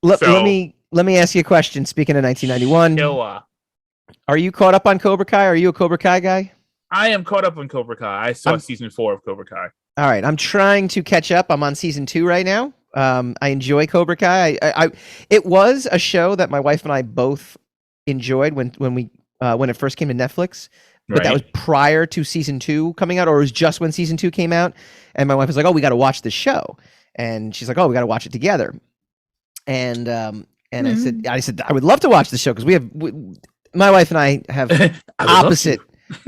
Let, So, let me let me ask you a question. Speaking of 1991, Showa. are you caught up on Cobra Kai? Are you a Cobra Kai guy? I am caught up on Cobra Kai. I saw I'm season 4 of Cobra Kai. all right. I'm trying to catch up. I'm on season 2 right now. I enjoy Cobra Kai. It was a show that my wife and I both enjoyed when it first came to Netflix. But that was Right. prior to season 2 coming out, or it was just when season 2 came out. And my wife was like, "Oh, we got to watch this show," and she's like, "Oh, we got to watch it together." And I said I would love to watch the show because my wife and I have I would love to. opposite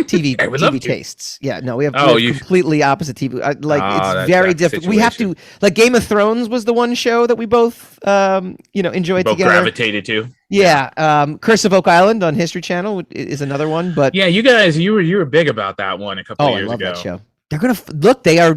TV I would love TV to. tastes. Yeah, no, we have, Oh, we have completely opposite TV. Oh, It's that very jack different. We have to situation. like Game of Thrones was the one show that we both enjoyed Both together. gravitated to. Yeah, Curse of Oak Island on History Channel is another one. But Yeah, you guys, you were big about that one a couple oh, of I years love ago. that show. They're gonna look. They are.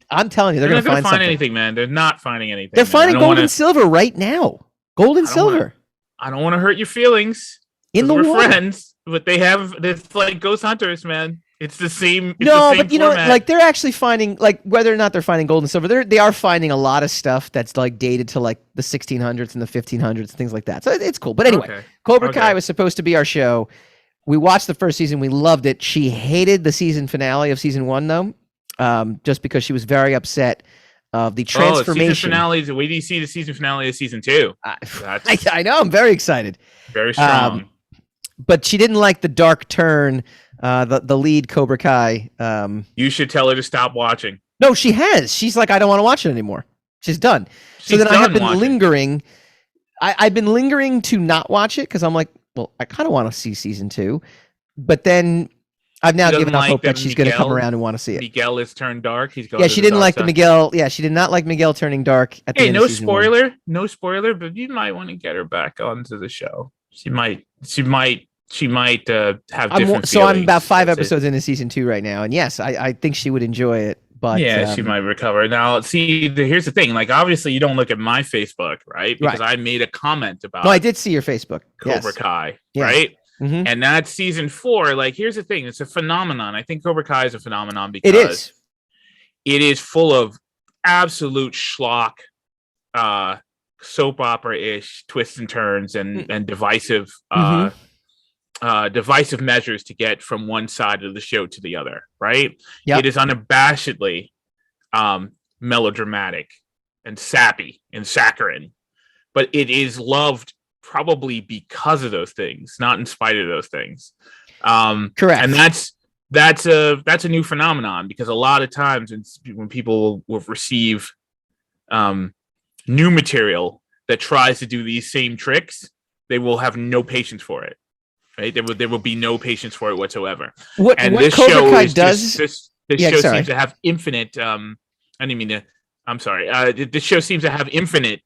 I'm telling you, they're They're gonna not gonna find find something. anything, man. They're not finding anything. They're man. finding gold and silver right now. Gold and I don't wanna- silver I don't want to hurt your feelings. in the We're water. friends, but it's like Ghost Hunters, man. It's the same. It's No, the same but you know, format. like they're actually finding, like whether or not they're finding gold and silver, they are finding a lot of stuff that's like dated to like the 1600s and the 1500s, things like that. So it's cool. But anyway, Okay. Cobra Kai Okay. was supposed to be our show. We watched the first season, we loved it. She hated the season finale of season 1 though, just because she was very upset of the transformation. Season finales. Wait do you see the season finale of season 2? That's I know, I'm very excited. very strong. But she didn't like the dark turn. The lead Cobra Kai. You should tell her to stop watching. No, she has. She's like, I don't want to watch it anymore. She's done. So She's then I have done been watching. lingering. I've been lingering to not watch it because I'm like, well, I kind of want to see season 2, but then I've now She doesn't given up like hope that the she's going to come Miguel- around and want to see it. Miguel is turned dark. He's going. Yeah, to she the didn't dark like the side. Miguel. Yeah, she did not like Miguel turning dark at the Hey, end no of season 1. spoiler, no spoiler, but you might want to get her back onto the show. She might have different. So I'm about feelings. 5 That's it. episodes into season 2 right now, and yes, I think she would enjoy it. But Yeah, she might recover. Now, see, here's the thing. Like, obviously, you don't look at my Facebook, right? Because I made a comment about No, I did see your Facebook. Cobra Yes. Kai, Yeah. right? Mhm. And that's season 4. Like, here's the thing. It's a phenomenon. I think Cobra Kai is a phenomenon because It is. it is full of absolute schlock, soap opera-ish twists and turns and divisive divisive measures to get from one side of the show to the other, right? Yep. It is unabashedly melodramatic and sappy and saccharine, but it is loved probably because of those things, not in spite of those things. Correct. And that's a new phenomenon because a lot of times when people will receive new material that tries to do these same tricks, they will have no patience for it. Right? There will be no patience for it whatsoever. What This Cobra show Kai is does. this Yeah, show sorry. seems to have infinite. I didn't mean to. I'm sorry. This show seems to have infinite.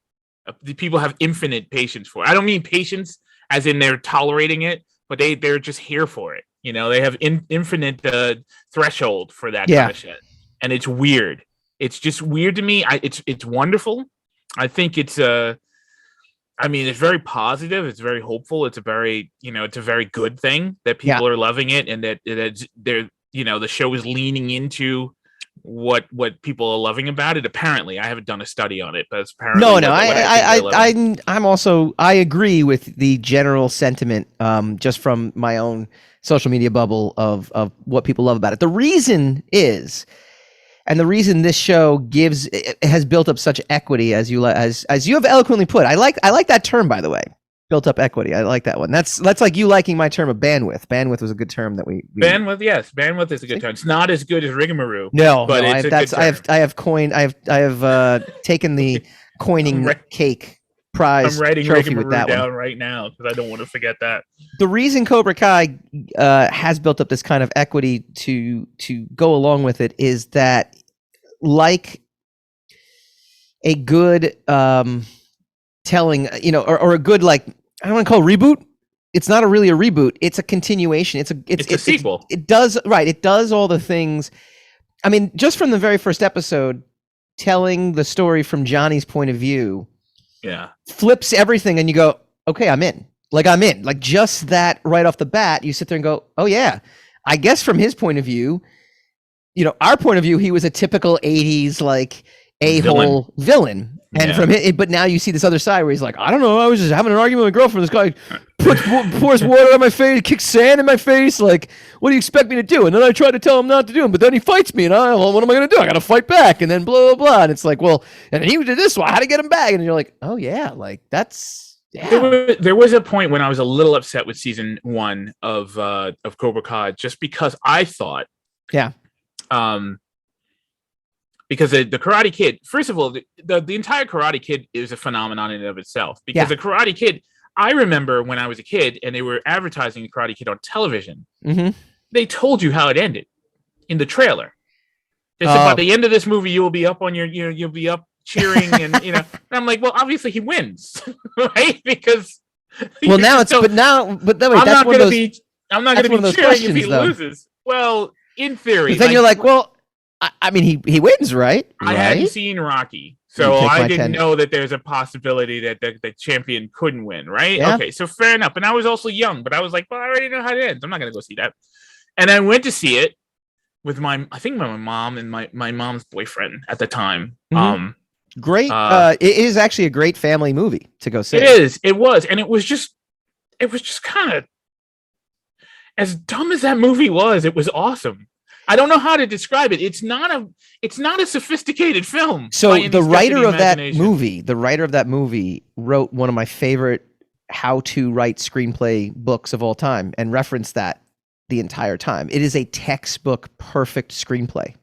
The people have infinite patience for it. I don't mean patience as in they're tolerating it, but they're just here for it. You know, they have infinite threshold for that kind of shit, and it's weird. It's just weird to me. It's wonderful. I think it's I mean, it's very positive. It's very hopeful. It's a very, it's a very good thing that people are loving it, and that they're, the show is leaning into what people are loving about it. Apparently, I haven't done a study on it, but it's apparently I agree with the general sentiment, just from my own social media bubble of what people love about it. The reason is. And the reason this show has built up such equity, as you have eloquently put, I like that term, by the way, built up equity. I like that one. That's like you liking my term of bandwidth. Bandwidth was a good term that we bandwidth. Yes, bandwidth is a good term. It's not as good as rigmarole. No, but I have taken the coining cake prize. I'm writing trophy rigmarole with that down one right now because I don't want to forget that. The reason Cobra Kai has built up this kind of equity to go along with it is that, like a good telling, or a good, like, I don't want to call it reboot. It's not really a reboot. It's a continuation. It's a sequel. It does all the things. I mean, just from the very first episode, telling the story from Johnny's point of view, flips everything, and you go, okay, I'm in. Like just that right off the bat, you sit there and go, oh yeah, I guess from his point of view, our point of view, he was a typical 80s, like a-hole villain. And from it, but now you see this other side where he's like, I don't know, I was just having an argument with my girlfriend. This guy pours water on my face, kicks sand in my face. Like, what do you expect me to do? And then I try to tell him not to do it, but then he fights me, and what am I going to do? I got to fight back, and then blah, blah, blah. And it's like, well, and he did this, so I had to get him back. And you're like, oh, yeah, like, that's, yeah. There was a point when I was a little upset with season 1 of Cobra Kai, just because I thought, because the Karate Kid, first of all, the entire Karate Kid is a phenomenon in and of itself. Because the Karate Kid, I remember when I was a kid and they were advertising the Karate Kid on television, they told you how it ended in the trailer. They said, by the end of this movie, you will be up on you'll be up cheering, and and I'm like, well, obviously he wins, right? Because well, now it's I'm not going to be cheering if he loses. Well, in theory, then you're like, well. I mean, he wins, right? I hadn't seen Rocky, so I didn't know that there's a possibility that the champion couldn't win, right? Yeah. Okay, so fair enough. And I was also young, but I was like, well, I already know how it ends. I'm not going to go see that. And I went to see it with my mom and my mom's boyfriend at the time. Great. It is actually a great family movie to go see. It was. And it was just kind of, as dumb as that movie was, it was awesome. I don't know how to describe it. It's not a sophisticated film. So the writer of that movie wrote one of my favorite how to write screenplay books of all time and referenced that the entire time. It is a textbook perfect screenplay.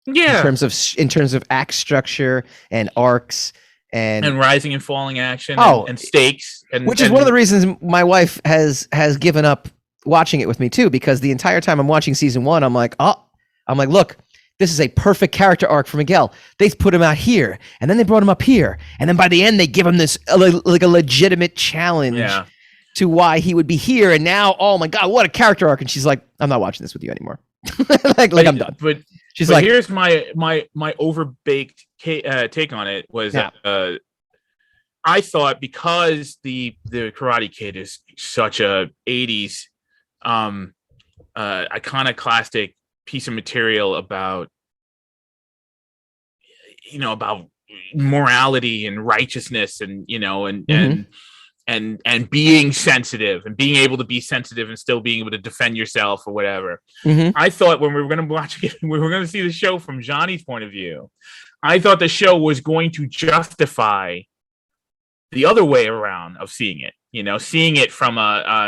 Yeah. In terms of act structure and arcs and rising and falling action and stakes, which is one of the reasons my wife has given up watching it with me too, because the entire time I'm watching season 1, I'm like, look, this is a perfect character arc for Miguel. They put him out here, and then they brought him up here, and then by the end they give him this like a legitimate challenge to why he would be here. And now, oh my god, what a character arc! And she's like, I'm not watching this with you anymore. like I'm done. But she's like, here's my overbaked take on it was. I thought because the Karate Kid is such a 80s iconoclastic piece of material about morality and righteousness and and being sensitive and being able to be sensitive and still being able to defend yourself or whatever. I thought when we were going to watch it, we were going to see the show from Johnny's point of view. I thought the show was going to justify the other way around of seeing it, seeing it from from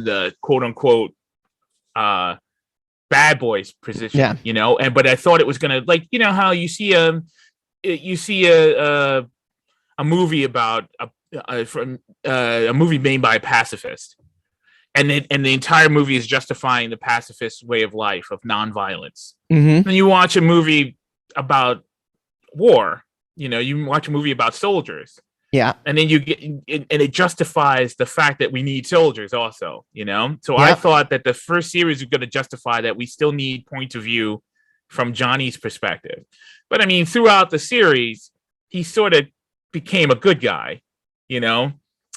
the quote unquote bad boys position, but I thought it was gonna, like, how you see a movie about a movie made by a pacifist, and the entire movie is justifying the pacifist way of life of nonviolence. And you watch a movie about war. You watch a movie about soldiers. Yeah. And then you get, and it justifies the fact that we need soldiers also, So I thought that the first series was going to justify that we still need point of view from Johnny's perspective. But I mean, throughout the series, he sort of became a good guy,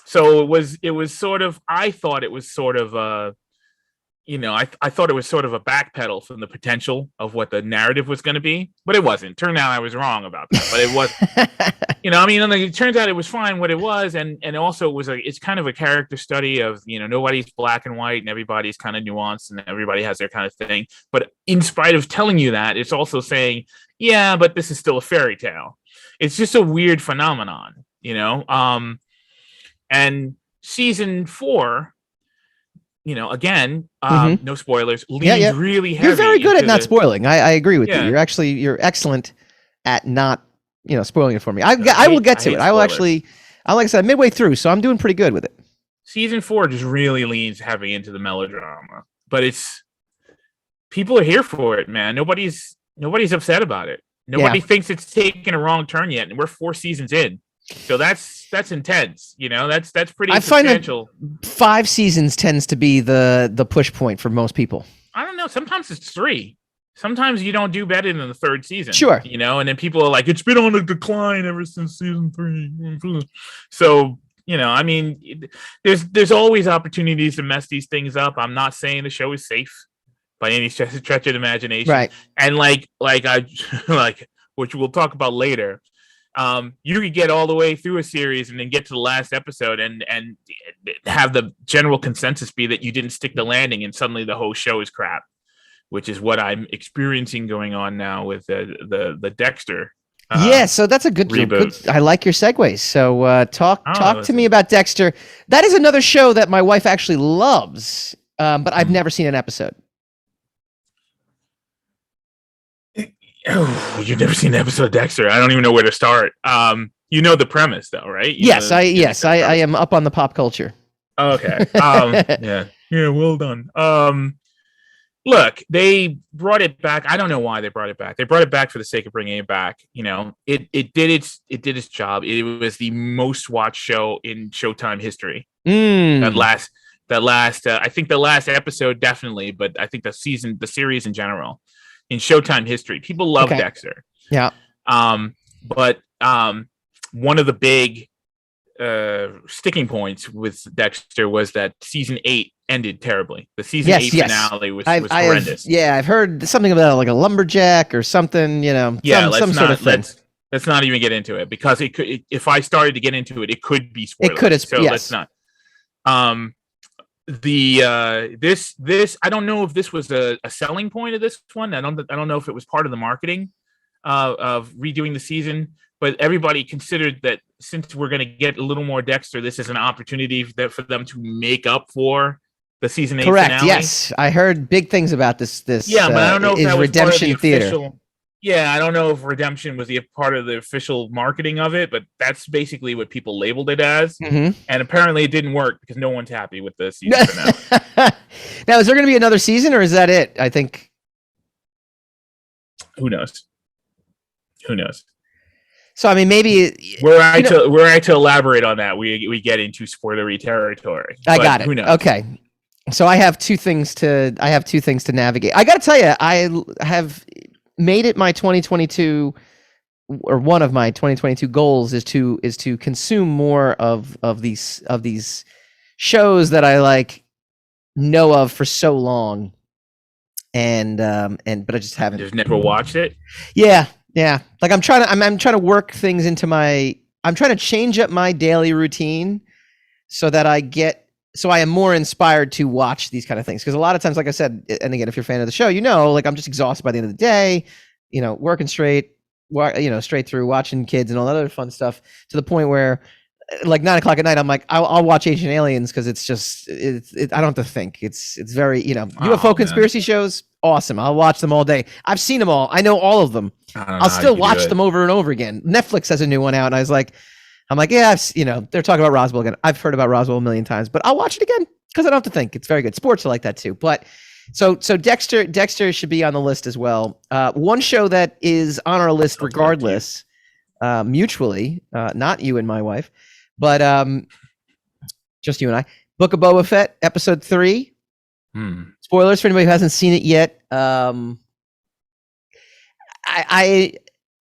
So it was sort of, I thought it was sort of I thought it was sort of a backpedal from the potential of what the narrative was going to be, but it wasn't. Turned out I was wrong about that, but it was, it turns out it was fine what it was. And also it's kind of a character study of, nobody's black and white and everybody's kind of nuanced and everybody has their kind of thing. But in spite of telling you that, it's also saying, yeah, but this is still a fairy tale. It's just a weird phenomenon, and season 4, again, no spoilers. Leans really heavy. You're very good at not spoiling. I agree with you. You're excellent at not, spoiling it for me. I will get to it. I will actually, like I said, midway through, so I'm doing pretty good with it. Season 4 just really leans heavy into the melodrama, but people are here for it, man. Nobody's upset about it. Nobody thinks it's taken a wrong turn yet, and we're 4 seasons in. So that's intense, that's pretty substantial. I find that 5 seasons tends to be the push point for most people. I don't know. Sometimes it's 3. Sometimes you don't do better than the 3rd season. Sure. And then people are like, it's been on a decline ever since season 3. So, I mean, there's always opportunities to mess these things up. I'm not saying the show is safe by any stretch of the imagination. Right. And like which we'll talk about later, you could get all the way through a series and then get to the last episode and have the general consensus be that you didn't stick the landing, and suddenly the whole show is crap, which is what I'm experiencing going on now with the Dexter. Yeah, so that's a good. I like your segues. So talk to me about Dexter. That is another show that my wife actually loves, but I've never seen an episode. Oh, you've never seen an episode of Dexter? I don't even know where to start. You know the premise, though, right? I am up on the pop culture. Okay. Yeah. Well done. Look, they brought it back. I don't know why they brought it back. They brought it back for the sake of bringing it back. It did its job. It was the most watched show in Showtime history. That last. I think the last episode definitely, but I think the series in general, in Showtime history, people love Dexter. Yeah. But one of the big sticking points with Dexter was that season 8 ended terribly. The season 8 finale was horrendous. I've heard something about like a lumberjack or something, some sort of thing. Let's not even get into it, because if I started to get into it, it could be spoilers. It could have, so let's not. This I don't know if this was a selling point of this one. I don't know if it was part of the marketing of redoing the season, but everybody considered that since we're going to get a little more Dexter, this is an opportunity for them to make up for the season 8 Correct. finale. Yes, I heard big things about this. Yeah, but I don't know if that was Redemption part of the Theater. Yeah, I don't know if Redemption was part of the official marketing of it, but that's basically what people labeled it as. Mm-hmm. And apparently it didn't work because no one's happy with the season finale. Now, is there going to be another season, or is that it? I think. Who knows? So, I mean, maybe were I to elaborate on that, we get into spoilery territory. I got it. Who knows? Okay. So I have two things to navigate. I got to tell you, I have made it my 2022, or one of my 2022 goals is to consume more of these shows that I know of for so long, but I just haven't. Just never watched it. Yeah. Like I'm trying to work things into I'm trying to change up my daily routine so that I am more inspired to watch these kind of things. Because a lot of times, like I said, and again, if you're a fan of the show, I'm just exhausted by the end of the day, working straight through, watching kids and all that other fun stuff, to the point where like 9 o'clock at night, I'm like, I'll watch Ancient Aliens because it's just, I don't have to think. It's very, UFO conspiracy shows, awesome. I'll watch them all day. I've seen them all. I know all of them. I'll still watch them over and over again. Netflix has a new one out, and I'm like, yeah, they're talking about Roswell again. I've heard about Roswell a million times, but I'll watch it again because I don't have to think. It's very good. Sports are like that too. But so Dexter should be on the list as well. One show that is on our list regardless, mutually, not you and my wife, but just you and I. Book of Boba Fett, episode 3. Spoilers for anybody who hasn't seen it yet. I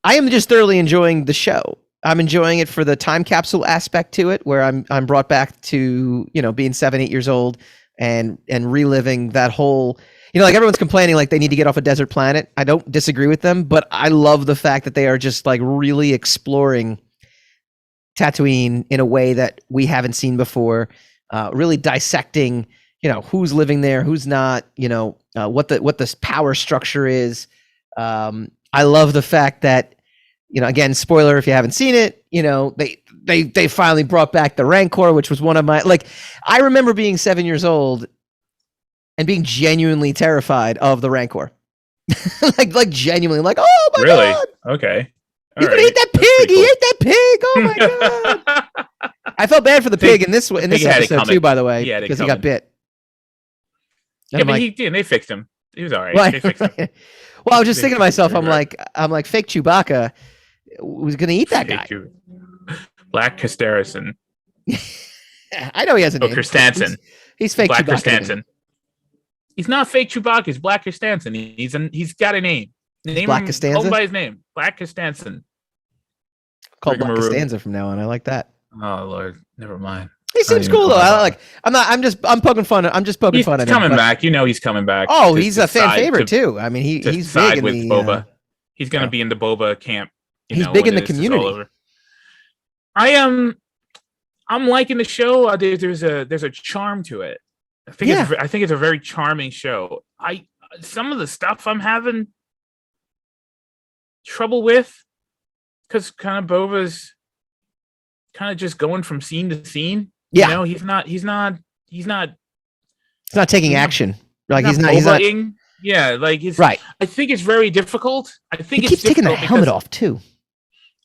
am just thoroughly enjoying the show. I'm enjoying it for the time capsule aspect to it, where I'm brought back to being 7-8 years old and reliving that whole. Everyone's complaining they need to get off a desert planet. I don't disagree with them, but I love the fact that they are just really exploring Tatooine in a way that we haven't seen before. Really dissecting, who's living there, who's not. What the power structure is. I love the fact that, again, spoiler if you haven't seen it, they finally brought back the Rancor, which was one of my, I remember being 7 years old and being genuinely terrified of the Rancor. Genuinely, oh my God. Okay. He's gonna eat that pig. He ate that pig. Oh my God. I felt bad for the pig in this episode too, by the way, because he got bit. Yeah, but they fixed him. He was all right. They fixed him. Well, I was just thinking to myself, I'm like, fake Chewbacca was going to eat that guy. Black Costanza. I know he has a name. Costanza. He's fake Black Chewbacca. Costanza. He's not fake Chewbacca. He's Black Costanza. He's got a name. Black Costanza? Called by his name. Black Costanza. Called Black Costanza from now on. I like that. Oh Lord, never mind. He seems cool though. I'm poking fun. I'm just poking fun at him. He's coming back. He's coming back. Oh, he's a fan favorite too. I mean, he's big with Boba. He's gonna be in the Boba camp. He's big in the community. All over. I am. I'm liking the show. There's a charm to it. I think it's a very charming show. Some of the stuff I'm having trouble with, because kind of Boba's kind of just going from scene to scene. Yeah, you know, he's not taking action. Like he's not. Yeah, like it's right. I think it's very difficult. I think he keeps taking the helmet off too.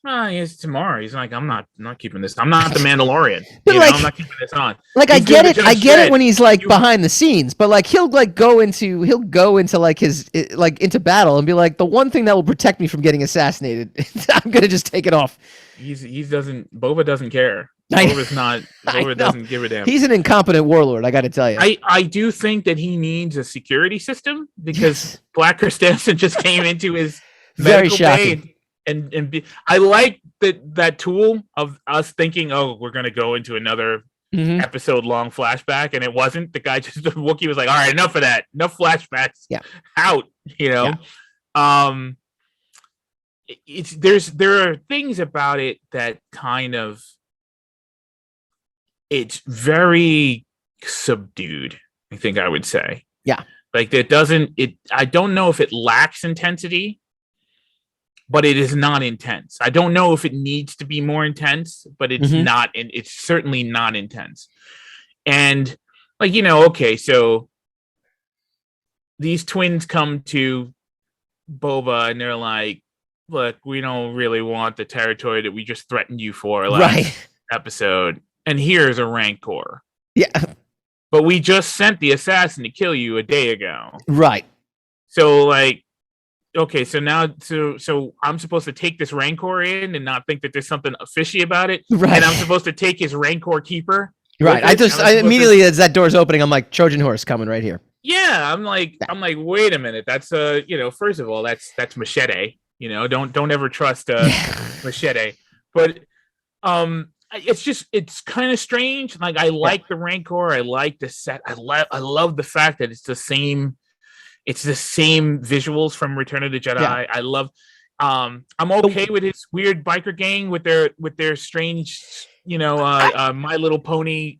It's tomorrow. He's like, I'm not keeping this. I'm not the Mandalorian. But like, I'm not keeping this on. Like, I get it when he's like behind the scenes, but like he'll go into like his into battle and be like, the one thing that will protect me from getting assassinated, I'm gonna just take it off. Boba doesn't care. Boba doesn't give a damn. He's an incompetent warlord, I got to tell you. I do think that he needs a security system because Black Stanson just came into his very shocking. Bay I like that tool of us thinking, oh, we're gonna go into another episode long flashback, and it wasn't. The guy the Wookiee was like, all right, enough of that, enough flashbacks. Yeah, out. You know, there are things about it that kind of it's very subdued. I think I would say, like it doesn't. I don't know if it lacks intensity. But it is not intense. I don't know if it needs to be more intense, but it's not. And it's certainly not intense. And like, okay, so these twins come to Boba and they're like, look, we don't really want the territory that we just threatened you for last episode. And here's a Rancor. Yeah. But we just sent the assassin to kill you a day ago. Right. So like, okay, so now, so I'm supposed to take this Rancor in and not think that there's something fishy about it, right? And I'm supposed to take his Rancor keeper, right? I immediately, as that door's opening, I'm like, Trojan horse coming right here. Yeah, I'm like, wait a minute, that's first of all, that's Machete, don't ever trust Machete, but it's kind of strange. Like I like the Rancor, I like the set, I love the fact that it's the same visuals from Return of the Jedi. Yeah. I love. I'm okay with his weird biker gang with their strange, My Little Pony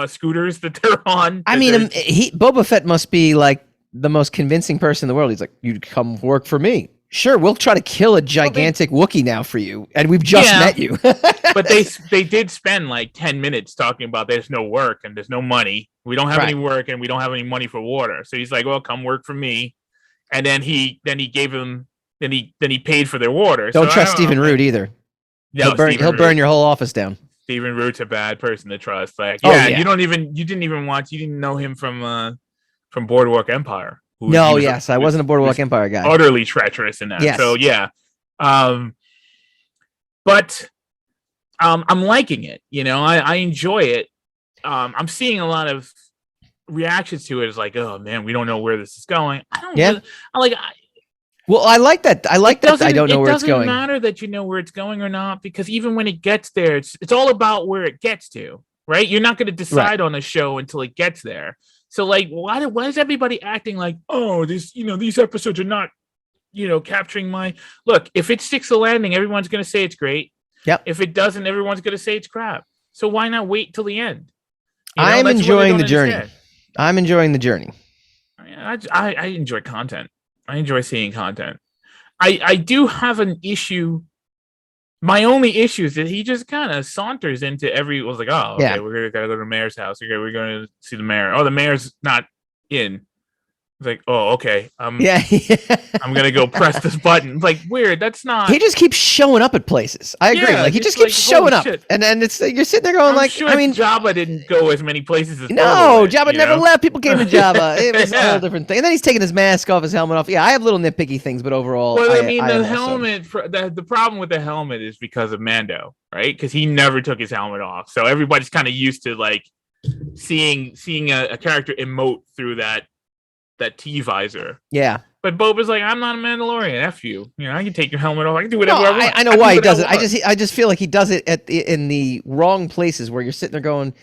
scooters that they're on. I mean, Boba Fett must be like the most convincing person in the world. He's like, "You'd come work for me. Sure, we'll try to kill a gigantic Wookiee now for you, and we've just met you." But they did spend like 10 minutes talking about there's no work and there's no money. We don't have any work and we don't have any money for water. So he's like, well, come work for me. And then he gave him, then he paid for their water. Don't trust Stephen Root either. No, he'll burn your whole office down. Stephen Root's a bad person to trust. Like, you didn't know him from Boardwalk Empire. I wasn't a Boardwalk Empire guy. Utterly treacherous in that. Yes. So yeah. But I'm liking it. I enjoy it. I'm seeing a lot of reactions to it. It's like, oh man, we don't know where this is going. I don't. Yeah. I like that. I like that. I don't know where it's going. It doesn't matter that you know where it's going or not, because even when it gets there, it's all about where it gets to, right? You're not going to decide on a show until it gets there. So like, why is everybody acting like, oh, these episodes are not, capturing my look? If it sticks the landing, everyone's going to say it's great. Yep. If it doesn't, everyone's going to say it's crap. So why not wait till the end? I'm enjoying the journey. I'm enjoying the journey. I enjoy content. I enjoy seeing content. I do have an issue. My only issue is that he just kind of saunters into was like, oh, okay, we're gotta go to the mayor's house. Okay, we're going to see the mayor. Oh, the mayor's not in. It's like, oh, okay. I'm gonna go press this button. It's like weird. That's not. He just keeps showing up at places. I agree. Like he just keeps showing up, and then it's you're sitting there going Jabba didn't go as many places as Jabba never left. People came to Jabba. It was a whole different thing. And then he's taking his mask off, his helmet off. Yeah, I have little nitpicky things, but overall, well, the helmet. The problem with the helmet is because of Mando, right? Because he never took his helmet off, so everybody's kind of used to like seeing a character emote through that T visor. Yeah. But Boba's like, I'm not a Mandalorian. F you. I can take your helmet off. I can do whatever I want. I know why he does it. I just feel like he does it in the wrong places where you're sitting there going,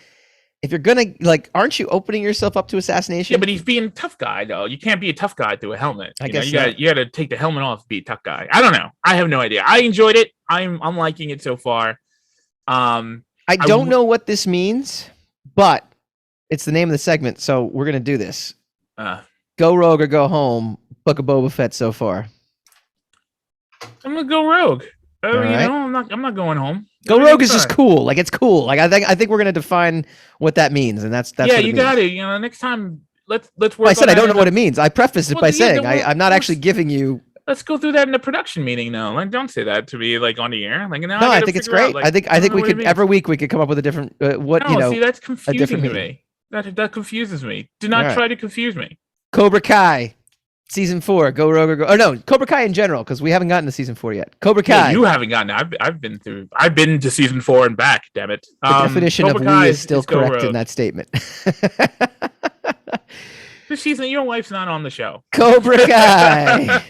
if you're gonna like, aren't you opening yourself up to assassination? Yeah, but he's being a tough guy though. You can't be a tough guy through a helmet. I guess you got to take the helmet off to be a tough guy. I don't know. I have no idea. I enjoyed it. I'm liking it so far. I don't know what this means, but it's the name of the segment, so we're gonna do this. Go Rogue or go home. Book of Boba Fett so far. I'm gonna go Rogue. Right. I'm not going home. Go Rogue is just cool. Like, it's cool. Like, I think we're gonna define what that means, and that's yeah. What You got it. Next time let's work. I said I don't know what it means. I prefaced it by saying I'm not actually giving you. Let's go through that in the production meeting now. Like, don't say that to me like on the air. Like, no, I think it's great. I think we could every week we could come up with a different see, that's confusing to me. That confuses me. Do not try to confuse me. Cobra Kai, season 4. Go Rogue or go. Oh no, Cobra Kai in general, because we haven't gotten to season 4 yet. Cobra Kai. Yeah, you haven't gotten. I've been to season 4 and back. Damn it. The definition Cobra of Kai "we" is still correct in that statement. This season, your wife's not on the show. Cobra Kai.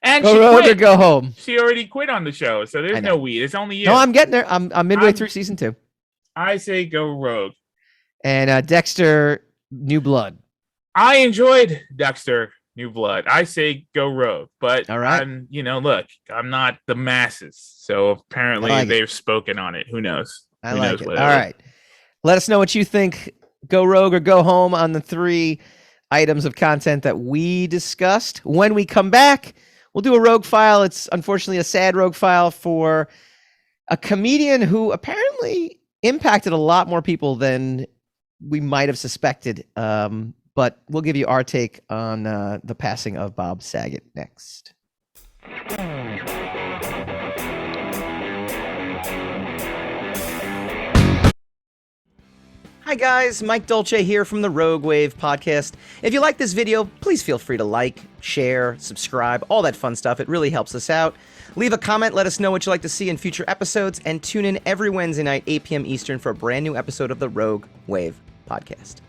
And go she Rogue quit. or go home. She already quit on the show, so there's no we. It's only you. No, I'm getting there. I'm midway through season 2. I say go Rogue. And Dexter, New Blood. I enjoyed Dexter, New Blood. I say go Rogue, but all right. Look, I'm not the masses, so apparently they've spoken on it. Who knows? I like it. All right. Let us know what you think. Go Rogue or go home on the 3 items of content that we discussed. When we come back, we'll do a Rogue file. It's unfortunately a sad Rogue file for a comedian who apparently impacted a lot more people than we might have suspected. But we'll give you our take on the passing of Bob Saget next. Hi guys, Mike Dolce here from the Rogue Wave podcast. If you like this video, please feel free to like, share, subscribe, all that fun stuff. It really helps us out. Leave a comment, let us know what you'd like to see in future episodes, and tune in every Wednesday night, 8 p.m. Eastern for a brand new episode of the Rogue Wave podcast.